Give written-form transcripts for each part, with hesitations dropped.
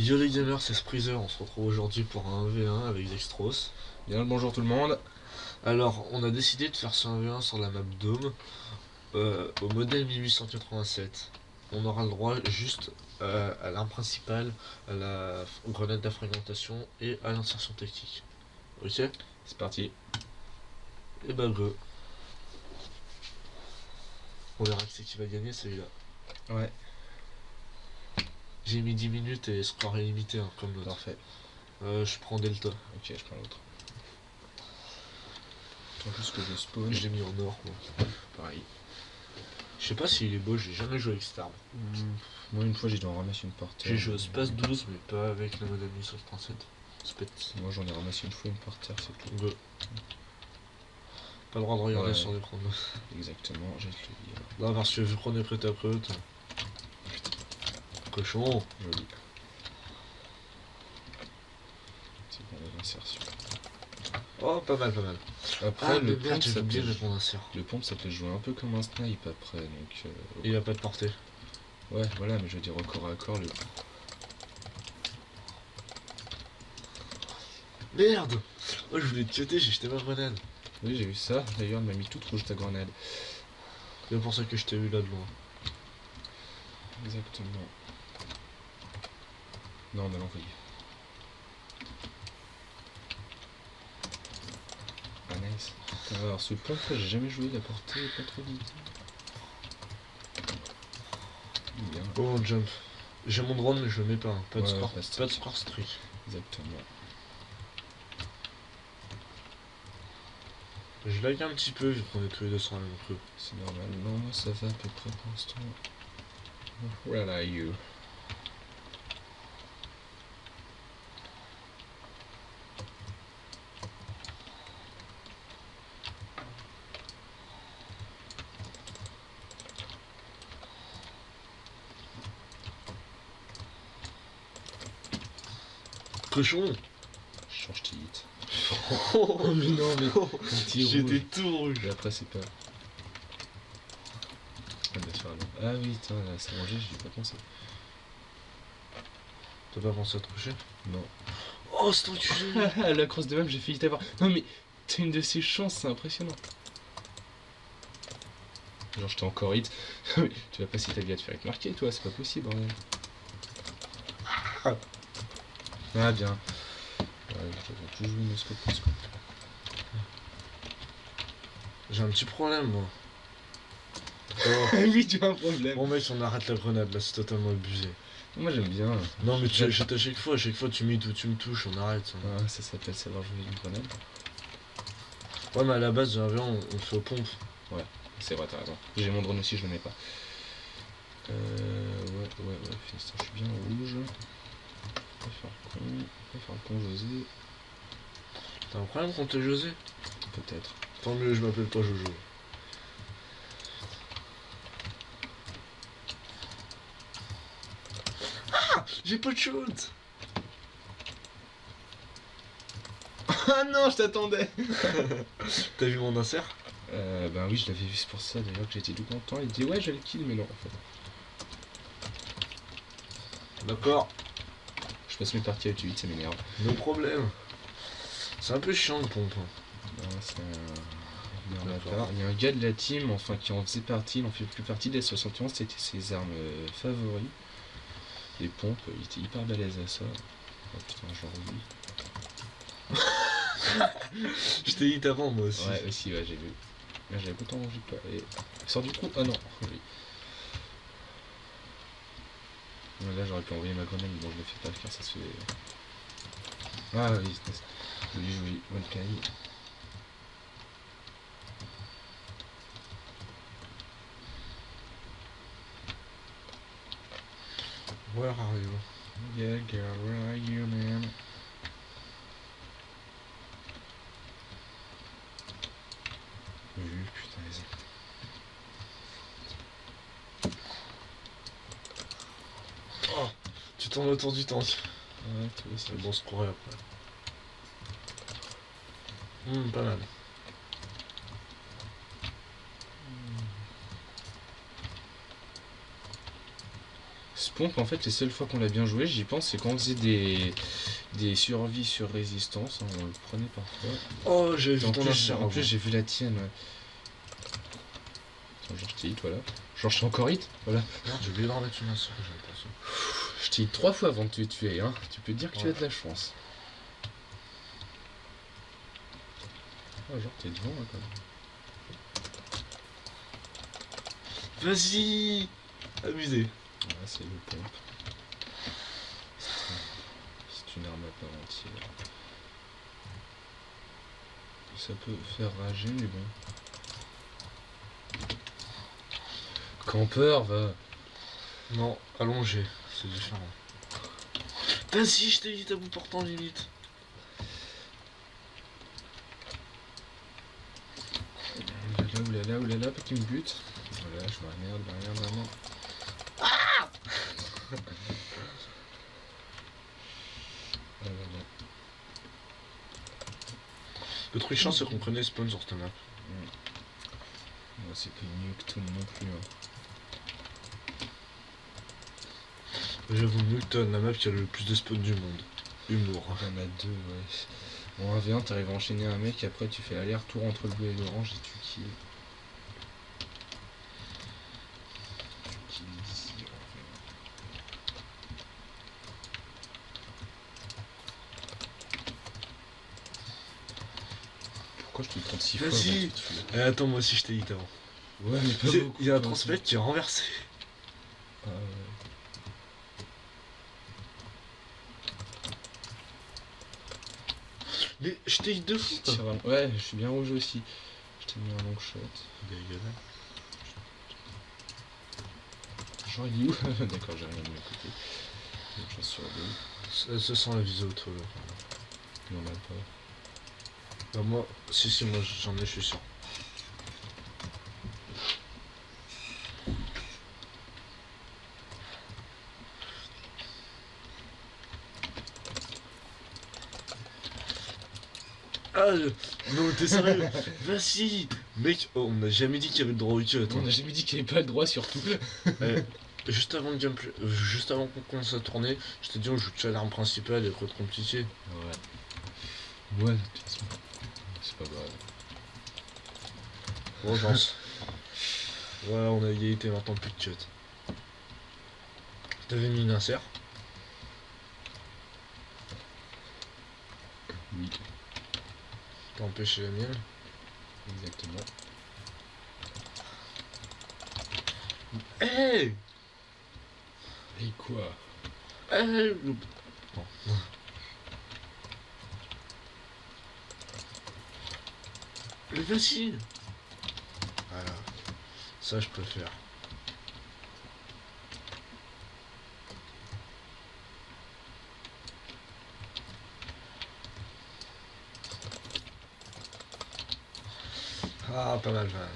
Yo les gamers, c'est Spreezer, on se retrouve aujourd'hui pour un 1v1 avec Dextros. Bien le bonjour tout le monde. Alors, on a décidé de faire ce 1v1 sur la map Dome, au modèle 1887. On aura le droit juste à l'arme principale, à la grenade d'affragmentation et à l'insertion tactique. Ok? C'est parti. Et bah go. On verra qui c'est qui va gagner celui-là. Ouais, J'ai mis 10 minutes et score est limité hein, comme l'autre. parfait. Je prends Delta. Ok, je prends l'autre. Attends juste que je spawn. Je l'ai mis en or moi. Pareil. Je sais pas s'il est beau, j'ai jamais joué avec cette arme. Moi une fois j'ai dû en ramasser une par terre. J'ai joué au Space 12 mais pas avec le modèle 1837. Space. Moi j'en ai ramassé une fois une par terre, c'est tout. Go. Pas le droit de regarder Ouais. sur l'écran. Exactement, j'ai le dire. Non parce que vu qu'on est prêt à prêt. Cochon. Joli. C'est bon, l'insertion. Oh pas mal pas mal. Après le merde, pompe, j'ai ça oublié peut... de mettre mon insert. le pompe ça peut jouer un peu comme un snipe après, donc... Il a pas de portée. Ouais, voilà, mais je veux dire au corps à corps, le... Merde. Oh je voulais te cuter, j'ai jeté ma grenade. Oui, j'ai vu ça, d'ailleurs elle m'a mis toute rouge ta grenade. C'est pour ça que je t'ai eu là de loin. Exactement. Non, on va l'envoyer. Ah nice. Alors ce pompe là j'ai jamais joué, la portée est pas trop vite. Bien. Oh on jump. J'ai mon drone mais je le mets pas. Hein. Pas de Ouais, score. pas Pas strict. de score strict. Exactement. Je lag un petit peu vu qu'on est tous les deux sur la même queue. C'est normal. Non, moi ça va à peu près pour l'instant. Where are you? Cochon. Je change tilt. Oh mais non, mais petit j'étais rouge. tout rouge. Et après c'est pas. Ah, bah, faire long. Ah oui, tiens, là, c'est rangé, j'y ai pas pensé. T'as pas pensé à te coucher? Non. Oh c'est enculé. La crosse de map, j'ai failli t'avoir. Non mais t'as une de ces chances, c'est impressionnant. Genre je t'ai encore hit. Tu vas pas si ta vie à te faire marquer toi, c'est pas possible. Hein. Ah bien. Ouais, je toujours une scope. J'ai un petit problème moi. Oh. Oui, tu as un problème. Bon mec on arrête la grenade là, c'est totalement abusé. Moi j'aime bien. Non mais tu achètes à chaque fois tu m'hites ou tu me touches, on arrête ça. Ah, ça s'appelle savoir jouer une grenade. Ouais mais à la base d'un avion on le fait aux pompes. C'est vrai, t'as raison. J'ai mon drone aussi, je le mets pas. Ouais, Finistar, je suis bien rouge. Pas faire le con, José. T'as un problème contre José? Peut-être. Tant mieux, je m'appelle pas Jojo. Ah, j'ai pas de shoot. Ah non, je t'attendais. T'as vu mon insert? Ben oui, je l'avais vu, c'est pour ça d'ailleurs que j'étais tout content. Il dit ouais, je le kill, mais non, en fait. D'accord, Je passe mes parties à 8, ça m'énerve. no problème. C'est un peu chiant le pompe. Hein. Non, c'est un... D'accord. Il y a un gars de la team, enfin qui en faisait partie, il en fait plus partie des 71, c'était ses armes favoris. Les pompes, il était hyper balèze à ça. Oh putain, genre oui. Je t'ai hit avant moi aussi. Ouais, aussi, ouais, j'ai vu. Là, j'avais pas tant envie de pas. Et... Sors du trou. Ah non, oui. Là, j'aurais pu envoyer ma grenade, mais bon, je le fais pas car ça se fait. Ah oui, c'est joli, bonne caille. Where are you? Yeah, girl, where are you, man? Putain, vas-y. Oh, tu tournes autour du tank. Ouais, toi aussi. C'est bon, se courir après. Pas mal. Ce pompe, en fait, les seules fois qu'on l'a bien joué, j'y pense, c'est quand on faisait des survies sur résistance, hein, on le prenait parfois. Oh, j'ai vu En ton plus, insert. en plus j'ai vu la tienne, ouais. Attends, genre, je t'ai hit, voilà. Genre, je suis encore hit, voilà. Merde, j'ai oublié de remettre une insert, j'avais pensé. Je t'ai hit 3 fois avant de te tuer, hein. Tu peux te dire que tu Ouais. as de la chance. Ah, genre, t'es devant, là, quand même. Vas-y. Amusé. Ouais, c'est le pompe. C'est une arme à part entière. Ça peut faire rager, mais bon. Campeur, va. Non, allongé, c'est différent. Vas-y, je t'ai dit à bout portant limite. Oulala, oulala, pas qu'il me bute. Voilà, je vois merde, merde. Voilà. Le truc chiant, c'est qu'on connaît spawn sur cette map. Moi, c'est pas Newton non plus. Hein. J'avoue, Newton, la map qui a le plus de spawn du monde. Humour. Il y en a deux, ouais. En 1v1, t'arrives à enchaîner un mec, et après tu fais aller-retour entre le bleu et l'orange et tu kills. Tu kills ici, Pourquoi je te compte 6 fois avant Vas-y. de te tuer Attends, moi aussi je t'ai dit avant. Ouais, mais pas beaucoup. Il y a un transmet qui est renversé. Ah ouais. Mais je t'ai dit deux fois. Ouais, je suis bien rouge aussi. Je t'ai mis un long shot. Dégueulasse. Genre il est où D'accord, j'ai rien de mon côté. Une chance sur deux. Ça sent la visée auto là. Il en a pas. Bah moi, si, moi j'en ai, je suis sûr. Ah, non, t'es sérieux? Vas-y! Mec, oh, on n'a jamais dit qu'il y avait le droit au cut. On n'a jamais dit qu'il n'y avait pas le droit surtout. Juste avant le gameplay, juste avant qu'on commence à tourner, je t'ai dit on joue à l'arme principale et trop compliqué. Ouais. Ouais, de toute façon. C'est pas grave. Vengeance. Voilà, on a égalité maintenant, plus de cut. T'avais mis une insert? Oui, T'as empêché la mienne? exactement. Hey! Et quoi Hey! Non. Mais vas-y! Voilà. Ça, je préfère. Ah, pas mal, pas mal.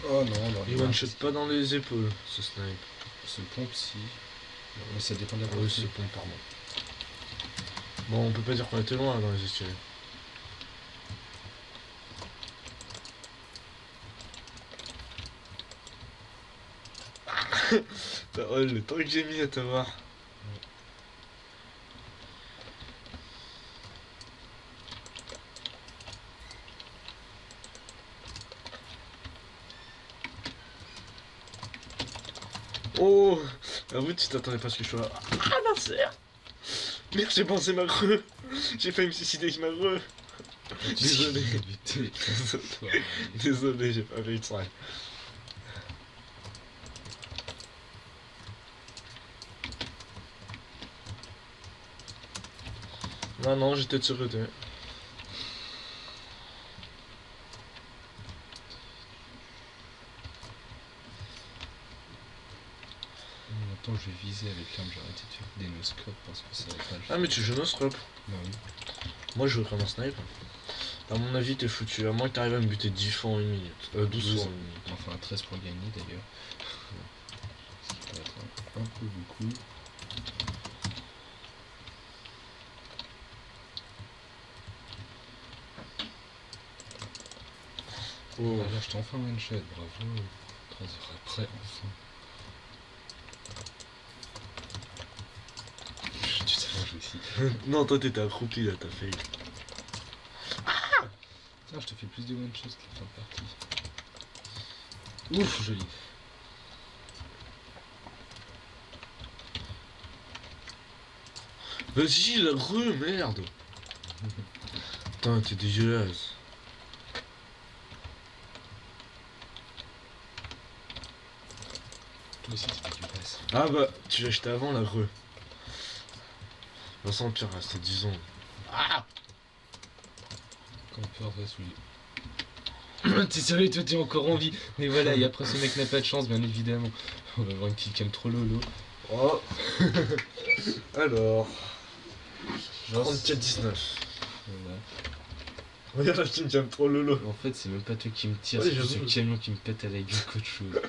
Oh non, non. Il one-shot pas dans les épaules, ce snipe. Ce pompe, si. Mais ça dépend de la Ah oui, ce pont, pardon. Bon, on peut pas dire qu'on était loin dans les escaliers. Oh, le temps que j'ai mis à te voir. Oh, avoue, tu t'attendais pas à ce que je sois là. Ah, l'insert! Merde, j'ai pensé ma greu. J'ai failli me suicider avec ma greu. Désolé. Désolé, j'ai pas fait exprès. Non, j'étais de ce côté. Attends, je vais viser avec l'arme, j'ai arrêté de faire des no-scopes parce que ça va pas le Ah, faire. mais tu joues no scope. Bah oui. Moi, je joue comme un snipe. À mon avis, t'es foutu. À moins que t'arrives à me buter 10 fois en une minute. 12 fois en une minute. Enfin, 13 pour gagner d'ailleurs. Ça peut être un peu beaucoup. Oh. Là, je t'ai enfin one shot, bravo. 3 heures après, enfin. Tu t'allonges aussi. Non, toi t'étais accroupi là, t'as failli. Tiens, je te fais plus de one shot que la fin de partie. Ouf, joli. Vas-y, la grue, merde. Putain, t'es dégueulasse. Toi aussi, t'es dégueulasse. Ah bah, tu l'as acheté avant la grue. De toute façon, tu restes 10 ans. Ah. Quand peur va souiller. T'es sérieux, toi t'es encore en vie. Mais voilà, et après ce mec n'a pas de chance, bien évidemment. On va voir une petite cam trop lolo. Oh. Alors, Genre, 34-19. voilà. Regarde la team cam trop lolo. En fait, c'est même pas toi qui me tire, Ouais, c'est juste ce j'avoue. camion qui me pète à la gueule qu'autre chose.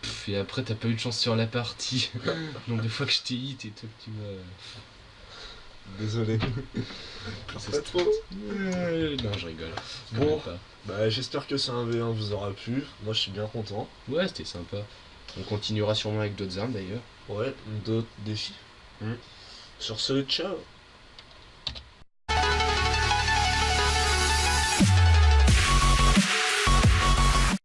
Pff, et après, t'as pas eu de chance sur la partie. Donc, des fois que je t'ai hit et toi que tu m'as. Désolé. C'est Pas trop. Non, je rigole. Quand Bon. même pas. Bah, j'espère que ce 1v1 vous aura plu. Moi, je suis bien content. Ouais, c'était sympa. On continuera sûrement avec d'autres armes d'ailleurs. Ouais, d'autres défis. Sur ce, ciao.